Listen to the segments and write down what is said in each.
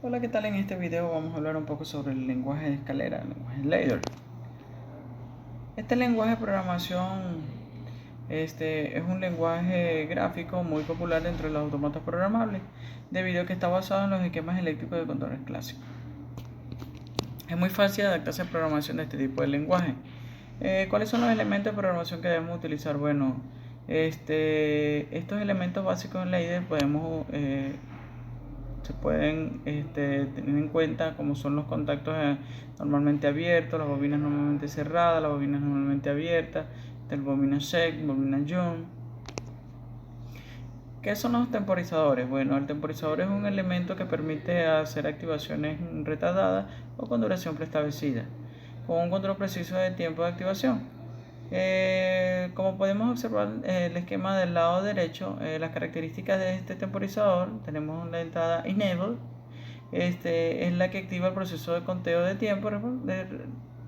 Hola, ¿qué tal? En este video vamos a hablar un poco sobre el lenguaje de escalera, el lenguaje ladder. Este lenguaje de programación es un lenguaje gráfico muy popular dentro de los autómatas programables, debido a que está basado en los esquemas eléctricos de controles clásicos. Es muy fácil adaptarse a programación de este tipo de lenguaje. ¿Cuáles son los elementos de programación que debemos utilizar? Bueno, estos elementos básicos en ladder se pueden tener en cuenta como son los contactos normalmente abiertos, las bobinas normalmente cerradas, las bobinas normalmente abiertas, el bobina check, bobina jump. ¿Qué son los temporizadores? Bueno, el temporizador es un elemento que permite hacer activaciones retardadas o con duración preestablecida, con un control preciso de tiempo de activación. Como podemos observar el esquema del lado derecho, las características de este temporizador, tenemos la entrada enable, es la que activa el proceso de conteo de tiempo,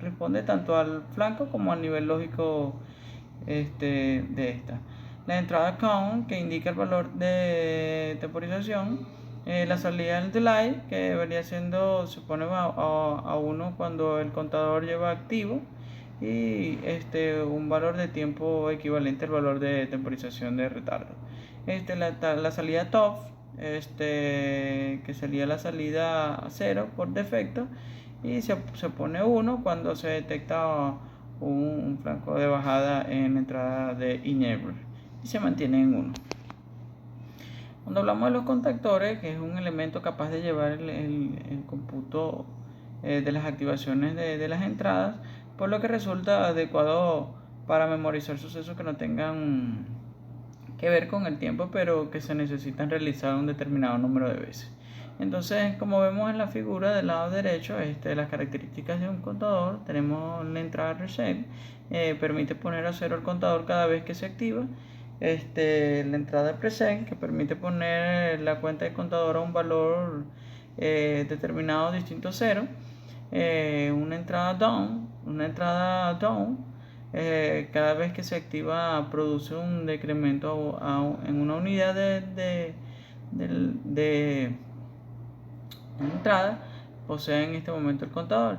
responde tanto al flanco como al nivel lógico de esta. La entrada count, que indica el valor de temporización. La salida del delay, que debería siendo, se pone a 1 cuando el contador lleva activo. Y un valor de tiempo equivalente al valor de temporización de retardo. La salida top, que sería la salida a 0 por defecto, y se pone 1 cuando se detecta un flanco de bajada en la entrada de enable y se mantiene en 1. Cuando hablamos de los contactores, que es un elemento capaz de llevar el cómputo de las activaciones de las entradas, por lo que resulta adecuado para memorizar sucesos que no tengan que ver con el tiempo, pero que se necesitan realizar un determinado número de veces. Entonces, como vemos en la figura del lado derecho, las características de un contador, tenemos la entrada reset, permite poner a cero el contador cada vez que se activa. La entrada preset, que permite poner la cuenta de contador a un valor determinado distinto a cero. Una entrada down, cada vez que se activa produce un decremento en una unidad de entrada, posee en este momento el contador.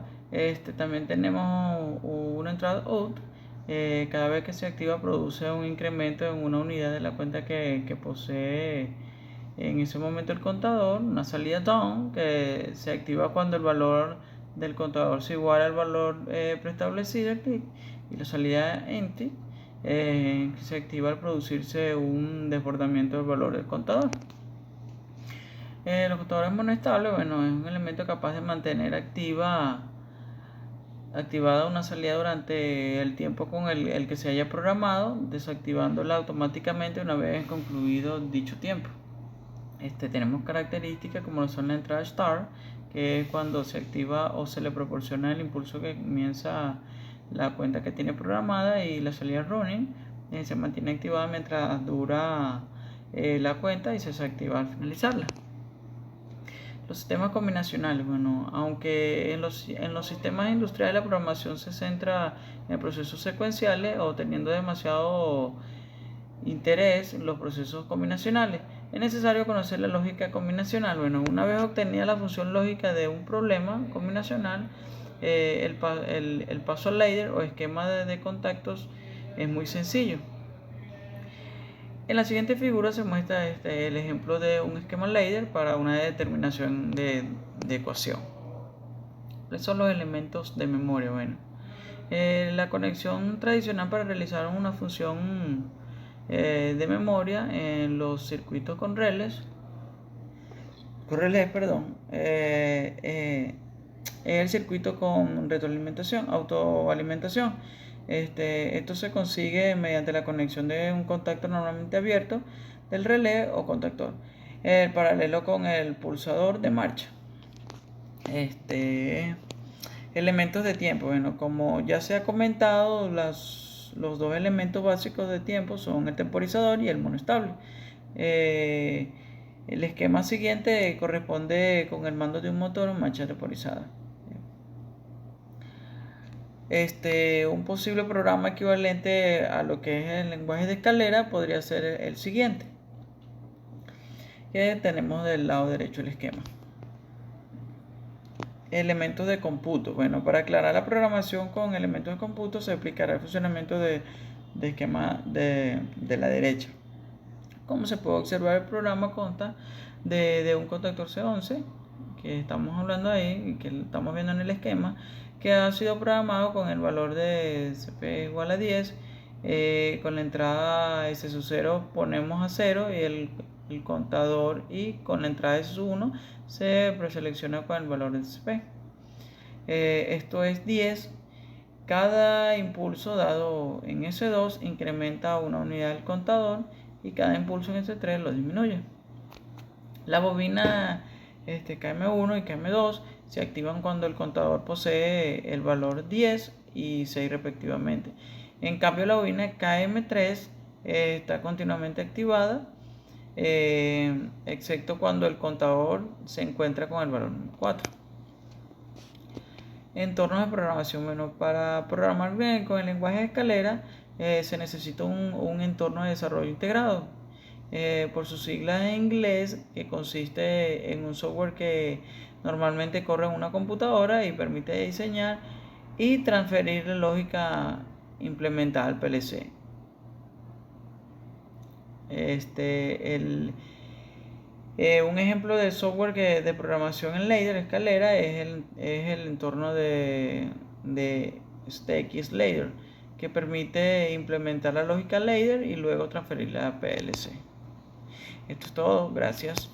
También tenemos una entrada out, cada vez que se activa produce un incremento en una unidad de la cuenta que posee en ese momento el contador. Una salida down, que se activa cuando el valor del contador se iguala al valor preestablecido aquí. Y la salida empty, que se activa al producirse un desbordamiento del valor del contador. Los contadores monoestables, bueno, es un elemento capaz de mantener activada una salida durante el tiempo con el que se haya programado, desactivándola automáticamente una vez concluido dicho tiempo. Tenemos características como son la entrada start, que es cuando se activa o se le proporciona el impulso que comienza la cuenta que tiene programada, y la salida running, se mantiene activada mientras dura la cuenta y se desactiva al finalizarla. Los sistemas combinacionales, bueno, aunque en los sistemas industriales la programación se centra en procesos secuenciales o teniendo demasiado interés en los procesos combinacionales, es necesario conocer la lógica combinacional. Bueno, una vez obtenida la función lógica de un problema combinacional, el paso al ladder o esquema de contactos es muy sencillo. En la siguiente figura se muestra el ejemplo de un esquema ladder para una determinación de ecuación. ¿Cuáles son los elementos de memoria? Bueno, la conexión tradicional para realizar una función de memoria en los circuitos con relés, es el circuito con retroalimentación, autoalimentación. Esto se consigue mediante la conexión de un contacto normalmente abierto del relé o contactor, el paralelo con el pulsador de marcha. Elementos de tiempo. Bueno, como ya se ha comentado, los dos elementos básicos de tiempo son el temporizador y el monoestable. El esquema siguiente corresponde con el mando de un motor o marcha temporizada. Un posible programa equivalente a lo que es el lenguaje de escalera podría ser el siguiente, que tenemos del lado derecho el esquema. elementos de cómputo. Bueno, para aclarar la programación con elementos de cómputo se explicará el funcionamiento de esquema de la derecha. Como se puede observar, el programa consta de un contactor C11, que estamos hablando ahí, que estamos viendo en el esquema, que ha sido programado con el valor de CP igual a 10. Con la entrada S sub 0 ponemos a 0 y el contador, y con la entrada S sub 1 se preselecciona con el valor de CP. Esto es 10. Cada impulso dado en S2 incrementa una unidad del contador y cada impulso en S3 lo disminuye. La bobina KM1 y KM2 se activan cuando el contador posee el valor 10 y 6 respectivamente. En cambio, la bobina KM3 está continuamente activada, excepto cuando el contador se encuentra con el valor 4. Entornos de programación. Bueno, para programar bien con el lenguaje de escalera se necesita un entorno de desarrollo integrado, por sus siglas en inglés, que consiste en un software que normalmente corre en una computadora y permite diseñar y transferir lógica implementada al PLC. Un ejemplo de software de programación en ladder escalera es el entorno de STX-Ladder, que permite implementar la lógica ladder y luego transferirla a PLC. Esto es todo, gracias.